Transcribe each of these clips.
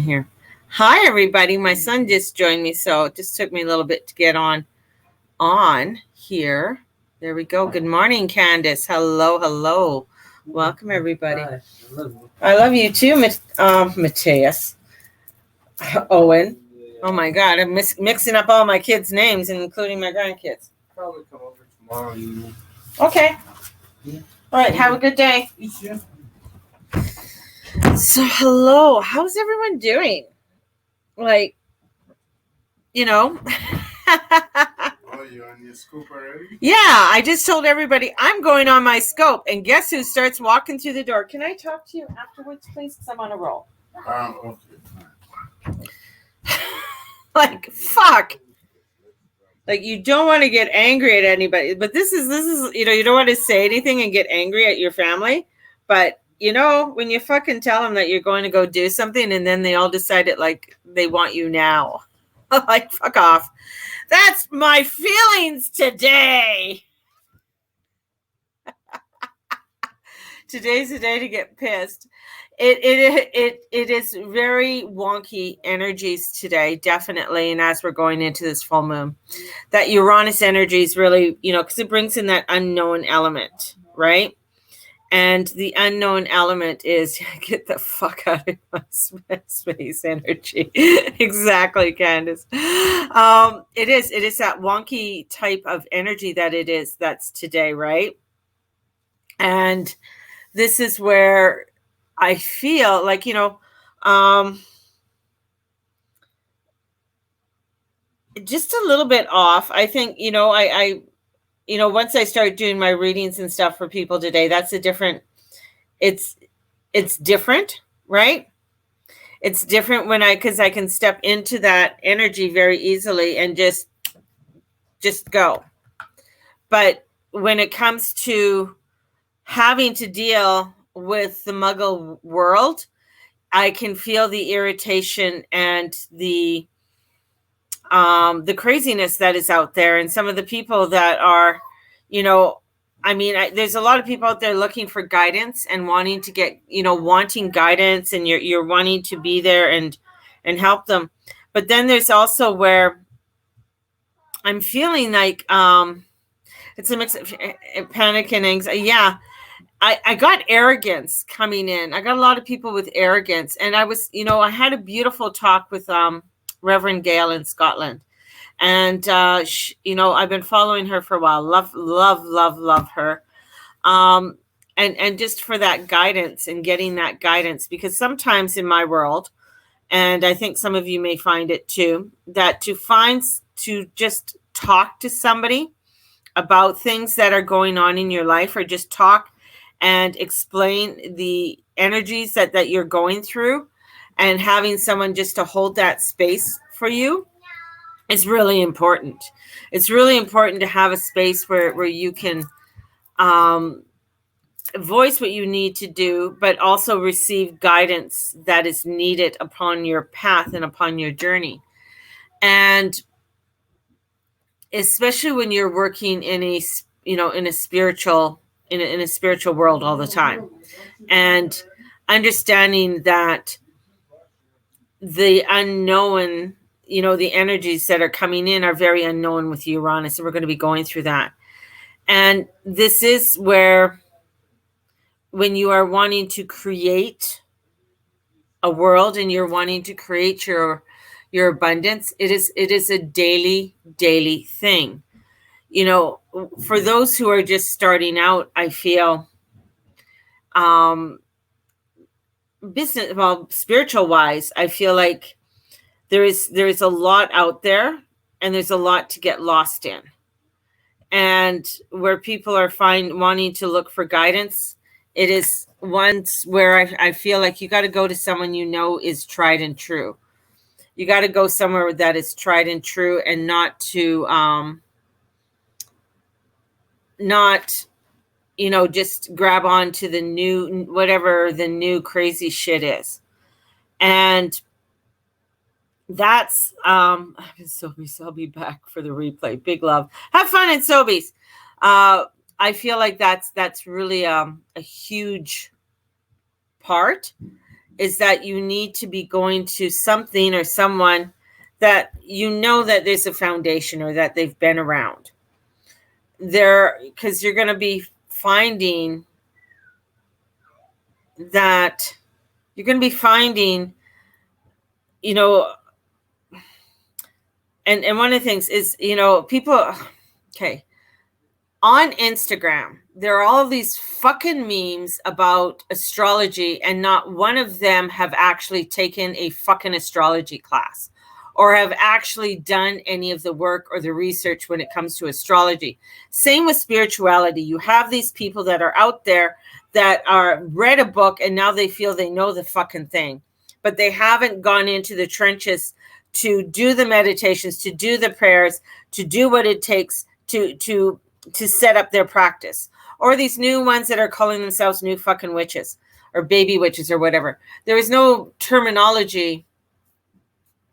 here. Hi, everybody. My son just joined me, so it just took me a little bit to get on here. There we go. Good morning, Candace. Hello, hello. Welcome, everybody. Hi, I love you. I love you too, Mateus. Owen. Oh my God, I'm mixing up all my kids' names, including my grandkids. Probably come over tomorrow. Okay. Yeah. All right. Have a good day. Yeah. So, hello. How's everyone doing? Like, Oh, you're on your scope already? Yeah, I just told everybody I'm going on my scope, and guess who starts walking through the door? Can I talk to you afterwards, please? Because I'm on a roll. Okay. Like, fuck. Like, you don't want to get angry at anybody, but this is you don't want to say anything and get angry at your family, but when you fucking tell them that you're going to go do something, and then they all decide it, like they want you now. Like, fuck off. That's my feelings today. Today's the day to get pissed. It is very wonky energies today, definitely. And as we're going into this full moon, that Uranus energy is really, because it brings in that unknown element, right? And the unknown element is get the fuck out of my space energy. Exactly, Candace. It is that wonky type of energy that's today, right? And this is where I feel like, just a little bit off. I think, once I start doing my readings and stuff for people today, that's a different, it's different, right? It's different because I can step into that energy very easily and just go. But when it comes to having to deal with the Muggle world, I can feel the irritation and the craziness that is out there, and some of the people that are, there's a lot of people out there looking for guidance and wanting to get, wanting guidance, and you're wanting to be there and help them. But then there's also where I'm feeling like it's a mix of panic and anxiety. Yeah. I got arrogance coming in. I got a lot of people with arrogance. And I was, I had a beautiful talk with Reverend Gail in Scotland. And, I've been following her for a while. Love her. And just for that guidance and getting that guidance. Because sometimes in my world, and I think some of you may find it too, that to just talk to somebody about things that are going on in your life, or just talk and explain the energies that you're going through, and having someone just to hold that space for you is really important. It's really important to have a space where you can voice what you need to do, but also receive guidance that is needed upon your path and upon your journey. And especially when you're working in a spiritual world all the time, and understanding that the unknown, the energies that are coming in are very unknown with Uranus, and we're going to be going through that. And this is where, when you are wanting to create a world and you're wanting to create your abundance, it is a daily thing. For those who are just starting out, I feel spiritual wise, I feel like there is a lot out there, and there's a lot to get lost in. And where people are wanting to look for guidance, it is ones where I feel like you got to go to someone is tried and true. You got to go somewhere that is tried and true, and not to just grab on to the new, whatever the new crazy shit is. And that's Sobeys. I'll be back for the replay. Big love. Have fun in Sobeys. I feel like that's really a huge part is that you need to be going to something or someone that you know that there's a foundation or that they've been around there, because you're going to be finding that you're going to be finding, you know, and one of the things is, you know, people, okay, on Instagram, there are all of these fucking memes about astrology, and not one of them have actually taken a fucking astrology class or have actually done any of the work or the research when it comes to astrology. Same with spirituality. You have these people that are out there that are read a book and now they feel they know the fucking thing, but they haven't gone into the trenches to do the meditations, to do the prayers, to do what it takes to set up their practice. Or these new ones that are calling themselves new fucking witches or baby witches or whatever. There is no terminology.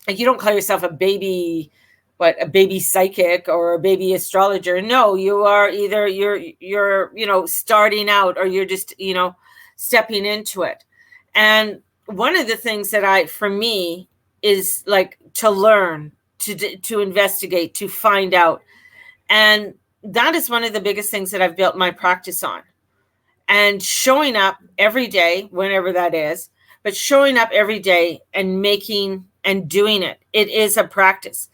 Like, you don't call yourself a baby, a baby psychic or a baby astrologer. No, you are either you're you know, starting out, or you're just, you know, stepping into it. And one of the things that for me is like to learn, to investigate, to find out. And that is one of the biggest things that I've built my practice on. And showing up every day, whenever that is, but showing up every day and making and doing it. It is a practice.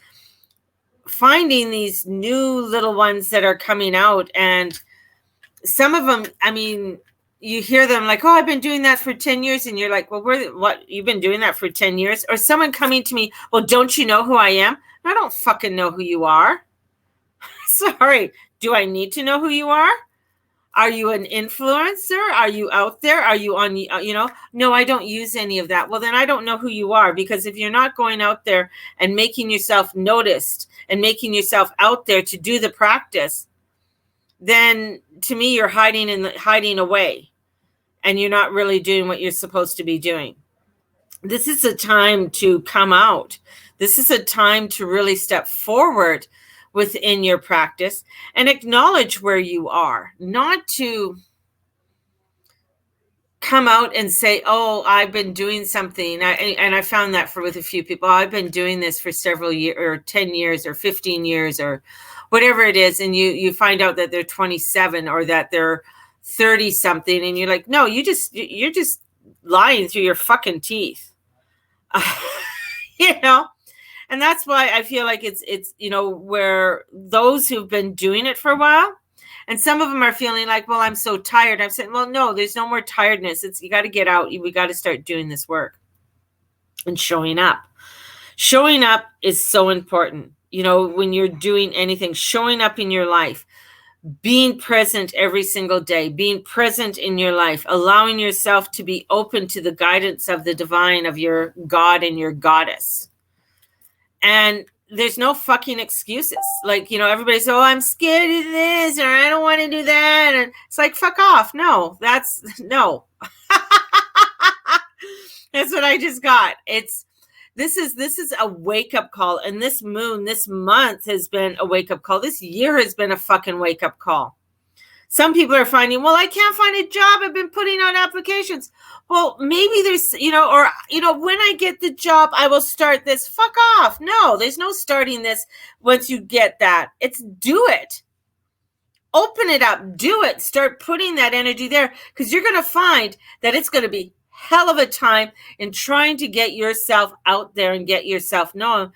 Finding these new little ones that are coming out, and some of them, I mean, you hear them like, oh, I've been doing that for 10 years. And you're like, well, what? You've been doing that for 10 years? Or someone coming to me, well, don't you know who I am? I don't fucking know who you are. Sorry. Do I need to know who you are? Are you an influencer? Are you out there? Are you on, you know? No, I don't use any of that. Well, then I don't know who you are, because if you're not going out there and making yourself noticed and making yourself out there to do the practice, then to me, you're hiding away, and you're not really doing what you're supposed to be doing. This is a time to come out. This is a time to really step forward within your practice and acknowledge where you are, not to come out and say, oh, I've been doing something. And I found that with a few people, I've been doing this for several years, or 10 years or 15 years or whatever it is. And you find out that they're 27 or that they're 30 something. And you're like, no, you're just lying through your fucking teeth. You know? And that's why I feel like it's, you know, where those who've been doing it for a while, and some of them are feeling like, well, I'm so tired. I'm saying, well, no, there's no more tiredness. You got to get out. We got to start doing this work and showing up. Showing up is so important. You know, when you're doing anything, showing up in your life, being present every single day, being present in your life, allowing yourself to be open to the guidance of the divine, of your God and your goddess. And there's no fucking excuses. Like, you know, everybody says, oh, I'm scared of this, or I don't want to do that. And it's like, fuck off. No, no. That's what I just got. This is a wake-up call. And this month has been a wake-up call. This year has been a fucking wake-up call. Some people are finding, well, I can't find a job. I've been putting out applications. Well, maybe there's, you know, or, you know, when I get the job, I will start this. Fuck off. No, there's no starting this once you get that. It's do it. Open it up. Do it. Start putting that energy there, because you're going to find that it's going to be hell of a time in trying to get yourself out there and get yourself known,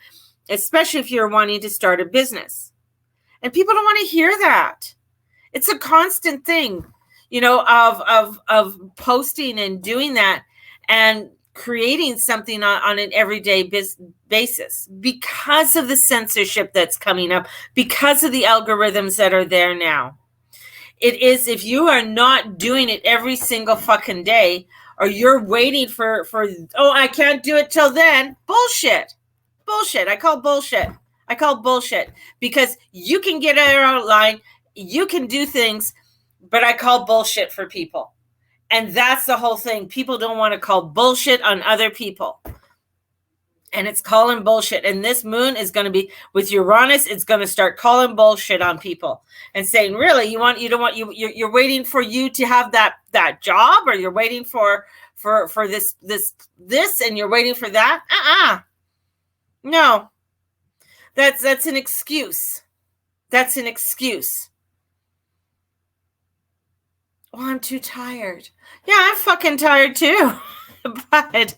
especially if you're wanting to start a business. And people don't want to hear that. It's a constant thing, you know, of posting and doing that and creating something on an everyday basis, because of the censorship that's coming up, because of the algorithms that are there now. It is, if you are not doing it every single fucking day, or you're waiting for, oh, I can't do it till then. Bullshit. I call bullshit, because you can get out of line. You can do things, but I call bullshit for people. And that's the whole thing. People don't want to call bullshit on other people. And it's calling bullshit. And this moon is going to be with Uranus. It's going to start calling bullshit on people and saying, really, you're waiting for you to have that job, or you're waiting for this, and you're waiting for that. No, that's an excuse. That's an excuse. Well, I'm too tired. Yeah, I'm fucking tired too. But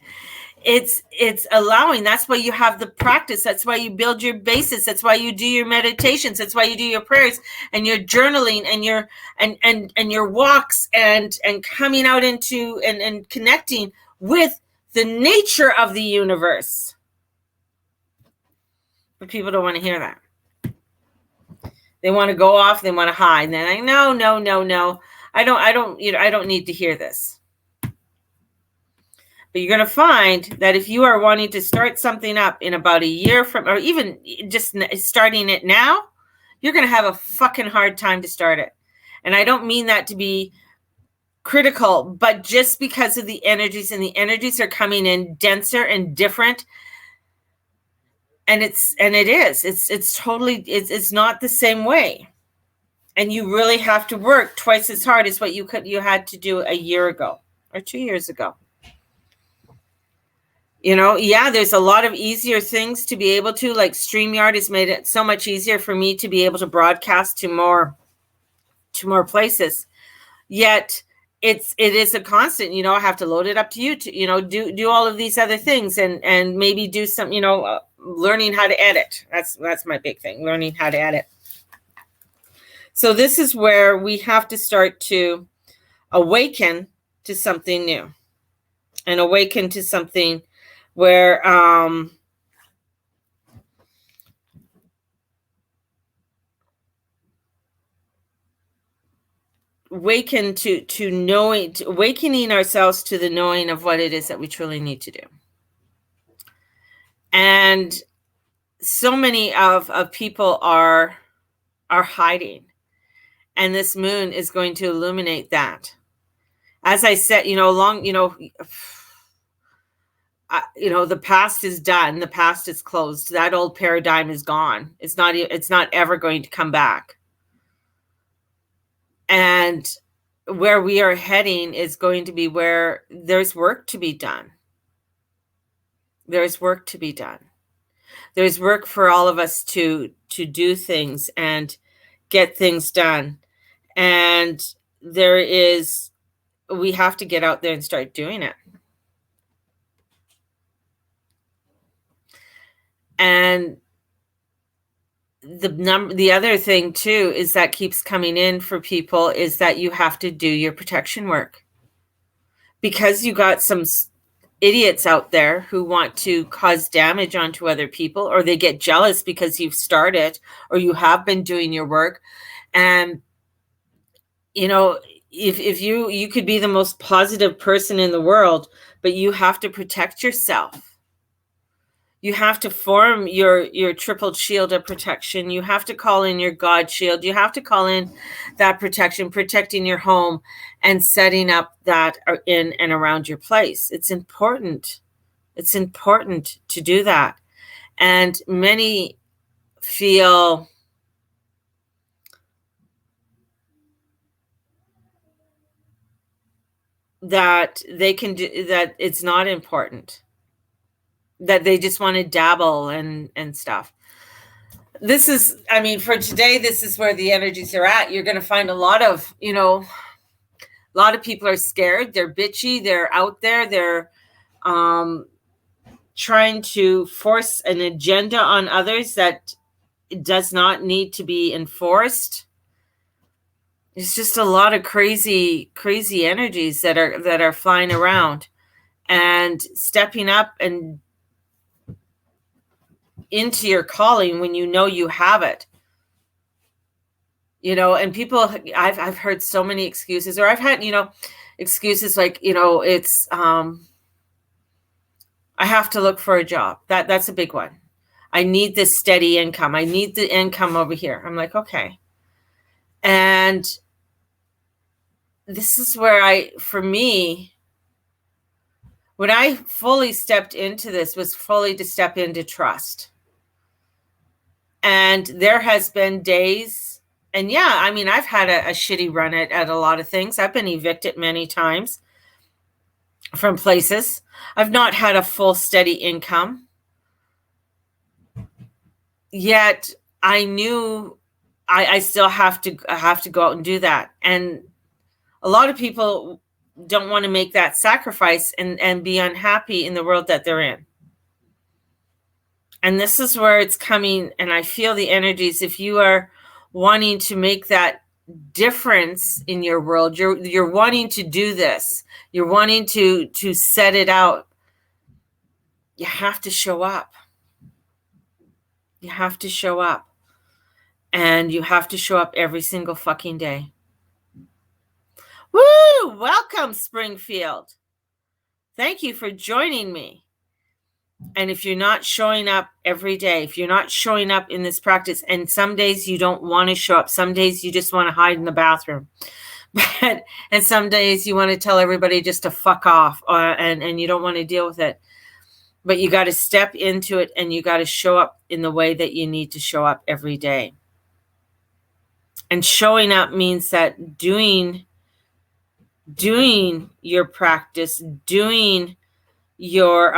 it's allowing. That's why you have the practice. That's why you build your basis. That's why you do your meditations. That's why you do your prayers and your journaling and your and your walks and coming out into and connecting with the nature of the universe. But people don't want to hear that. They want to go off. They want to hide. And they're like, no. I don't need to hear this. But you're going to find that if you are wanting to start something up in about a year from, or even just starting it now, you're going to have a fucking hard time to start it. And I don't mean that to be critical, but just because of the energies, and the energies are coming in denser and different. And it's totally, it's not the same way. And you really have to work twice as hard as what you had to do a year ago or 2 years ago. There's a lot of easier things to be able to, like StreamYard has made it so much easier for me to be able to broadcast to more places. Yet it is a constant, I have to load it up to YouTube, do all of these other things and maybe do some, learning how to edit. That's my big thing, learning how to edit. So this is where we have to start to awaken to something new and awaken to something where awaken to knowing, awakening ourselves to the knowing of what it is that we truly need to do. And so many of people are hiding, and this moon is going to illuminate that. As I said, the past is done. The past is closed. That old paradigm is gone. It's not ever going to come back. And where we are heading is going to be where there's work to be done. There's work to be done. There's work for all of us to do things and get things done. And we have to get out there and start doing it. And the other thing too is that keeps coming in for people is that you have to do your protection work, because you got some idiots out there who want to cause damage onto other people, or they get jealous because you've started or you have been doing your work. And if you could be the most positive person in the world, but you have to protect yourself. You have to form your triple shield of protection. You have to call in your God shield. You have to call in that protection, protecting your home and setting up that in and around your place. It's important. It's important to do that. And many feel that they can do that. It's not important. That they just want to dabble and stuff. This is, for today, this is where the energies are at. You're going to find a lot of people are scared. They're bitchy. They're out there. They're trying to force an agenda on others that does not need to be enforced. It's just a lot of crazy energies that are flying around, and stepping up and into your calling when you know you have it. And people, I've heard so many excuses, or I've had, excuses like, it's I have to look for a job. That's a big one. I need this steady income. I need the income over here. I'm like, okay. And this is where for me, When I fully stepped into this was fully to step into trust. And there has been days, and yeah, I mean, I've had a shitty run at a lot of things. I've been evicted many times from places. I've not had a full steady income. Yet I knew I still have to go out and do that. And a lot of people don't want to make that sacrifice and be unhappy in the world that they're in. And this is where it's coming, and I feel the energies. If you are wanting to make that difference in your world, you're wanting to do this, you're wanting to set it out, you have to show up. You have to show up. And you have to show up every single fucking day. Woo! Welcome, Springfield. Thank you for joining me. And if you're not showing up every day, if you're not showing up in this practice, and some days you don't want to show up, some days you just want to hide in the bathroom, and some days you want to tell everybody just to fuck off, and you don't want to deal with it. But you got to step into it, and you got to show up in the way that you need to show up every day. And showing up means that doing your practice, doing your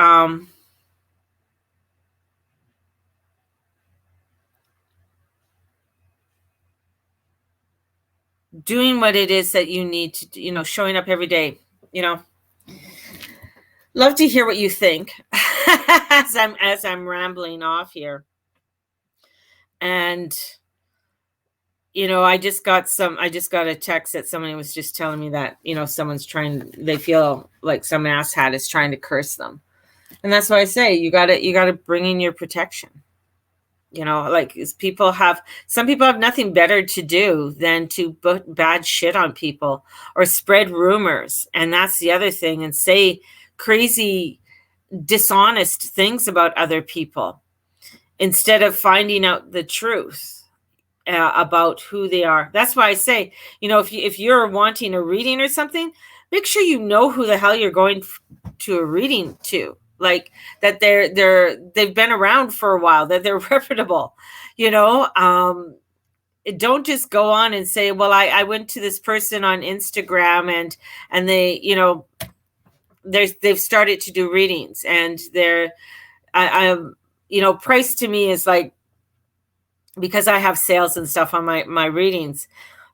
doing what it is that you need to, showing up every day. Love to hear what you think as I'm rambling off here. And I just got a text that somebody was just telling me that, they feel like some asshat is trying to curse them. And that's why I say you gotta bring in your protection. Some people have nothing better to do than to put bad shit on people or spread rumors. And that's the other thing, and say crazy, dishonest things about other people instead of finding out the truth about who they are. That's why I say, if you're wanting a reading or something, make sure you know who the hell you're going to a reading to. Like that they've been around for a while, that they're reputable, don't just go on and say, well, I went to this person on Instagram and they, they've started to do readings, and price to me is like, because I have sales and stuff on my readings,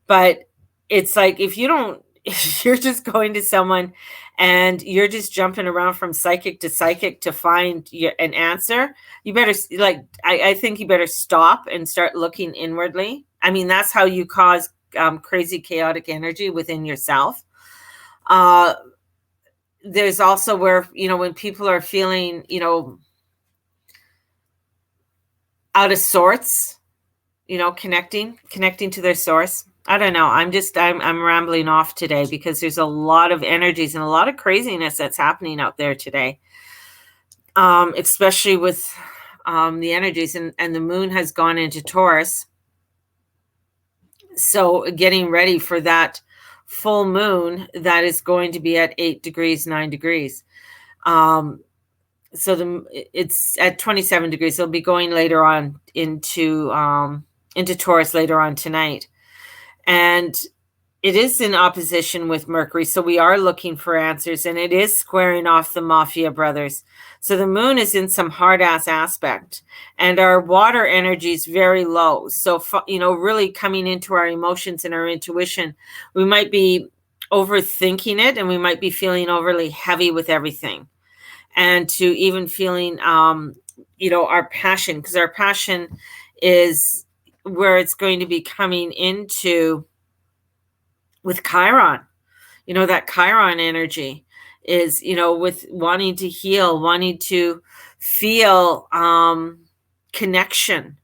but it's like, if you're just going to someone and you're just jumping around from psychic to psychic to find an answer, you better, I think you better stop and start looking inwardly. I mean, that's how you cause crazy chaotic energy within yourself. There's also where, when people are feeling, out of sorts, connecting to their source. I don't know. I'm rambling off today because there's a lot of energies and a lot of craziness that's happening out there today. Especially with the energies, and the moon has gone into Taurus. So getting ready for that full moon that is going to be at 8 degrees, 9 degrees. So it's at 27 degrees. It'll be going later on into Taurus later on tonight. And it is in opposition with Mercury. So we are looking for answers, and it is squaring off the Mafia brothers. So the moon is in some hard ass aspect, and our water energy is very low. So, really coming into our emotions and our intuition, we might be overthinking it, and we might be feeling overly heavy with everything. And to even feeling, our passion, because our passion is where it's going to be coming into with Chiron. That Chiron energy is, with wanting to heal, wanting to feel connection.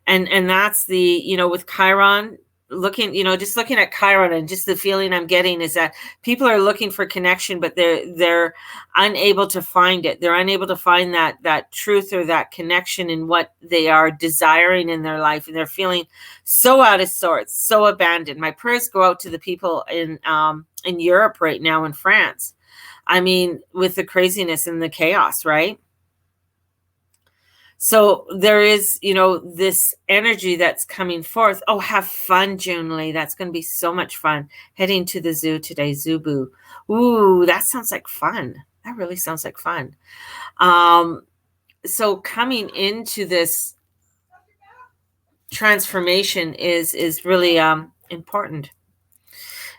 And that's the, with Chiron, just looking at Chiron, and just the feeling I'm getting is that people are looking for connection, but they're unable to find it. They're unable to find that truth or that connection in what they are desiring in their life, and they're feeling so out of sorts, so abandoned. My prayers go out to the people in Europe right now, in France, I mean, with the craziness and the chaos, right? So there is, this energy that's coming forth. Oh, have fun, Junely. That's going to be so much fun. Heading to the zoo today, Zubu. Ooh, that sounds like fun. That really sounds like fun. So coming into this transformation is really important.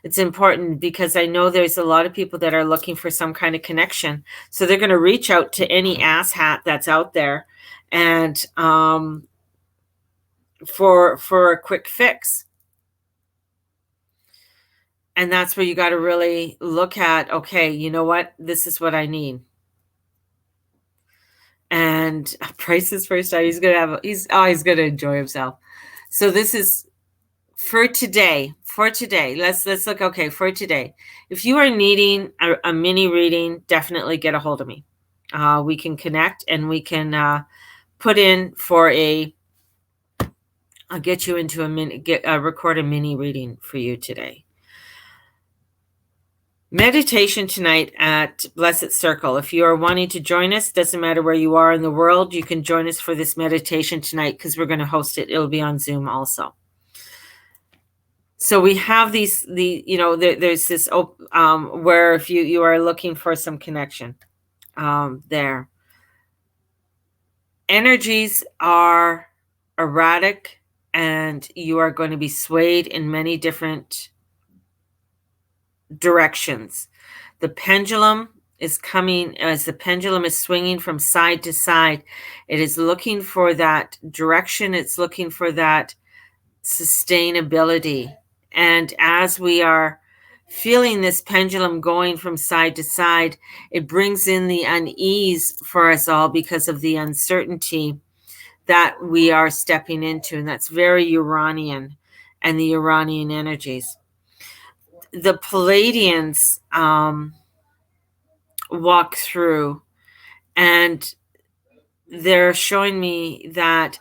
It's important because I know there's a lot of people that are looking for some kind of connection. So they're going to reach out to any asshat that's out there and for a quick fix. And that's where you got to really look at, okay, you know what? This is what I need. And Price's first time, he's going to enjoy himself. So this is for today. Let's look. Okay, for today, if you are needing a mini reading, definitely get a hold of me. We can connect and we can put in for I'll get you into record a mini reading for you today. Meditation tonight at Blessed Circle. If you are wanting to join us, doesn't matter where you are in the world, you can join us for this meditation tonight because we're going to host it. It'll be on Zoom also. So we have there's this where if you are looking for some connection there. Energies are erratic and you are going to be swayed in many different directions. The pendulum is coming as the pendulum is swinging from side to side. It is looking for that direction. It's looking for that sustainability. And as we are feeling this pendulum going from side to side, it brings in the unease for us all because of the uncertainty that we are stepping into. And that's very Uranian and the Uranian energies. The Palladians walk through and they're showing me that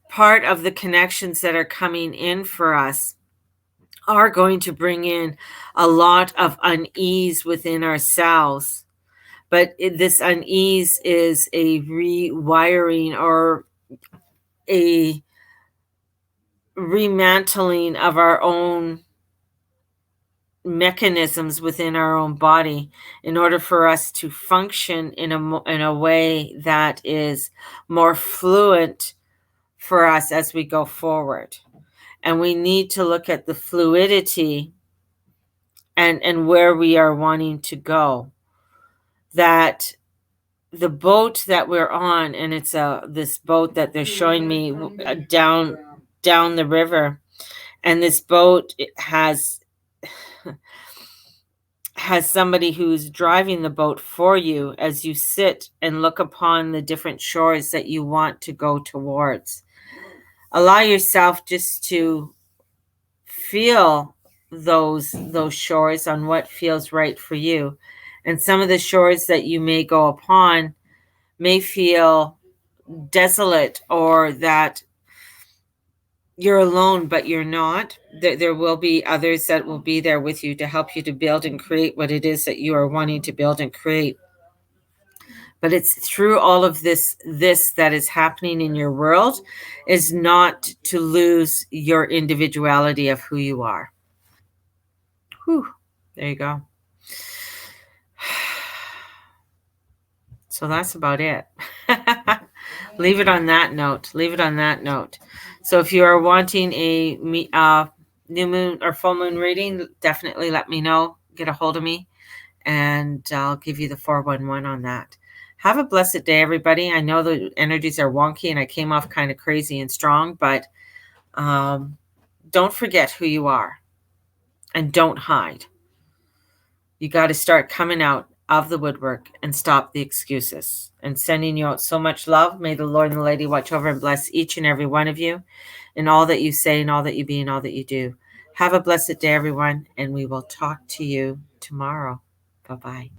part of the connections that are coming in for us are going to bring in a lot of unease within ourselves. But this unease is a rewiring or a remantling of our own mechanisms within our own body in order for us to function in a way that is more fluent for us as we go forward. And we need to look at the fluidity and where we are wanting to go. That the boat that we're on, and it's this boat that they're showing me down the river, and this boat has somebody who's driving the boat for you as you sit and look upon the different shores that you want to go towards. Allow yourself just to feel those shores on what feels right for you. And some of the shores that you may go upon may feel desolate or that you're alone, but you're not. There will be others that will be there with you to help you to build and create what it is that you are wanting to build and create. But it's through all of this that is happening in your world is not to lose your individuality of who you are. Whew, there you go. So that's about it. Leave it on that note. So if you are wanting a new moon or full moon reading, definitely let me know. Get a hold of me and I'll give you the 411 on that. Have a blessed day, everybody. I know the energies are wonky and I came off kind of crazy and strong, but don't forget who you are and don't hide. You got to start coming out of the woodwork and stop the excuses. And sending you out so much love. May the Lord and the Lady watch over and bless each and every one of you in all that you say and all that you be and all that you do. Have a blessed day, everyone, and we will talk to you tomorrow. Bye-bye.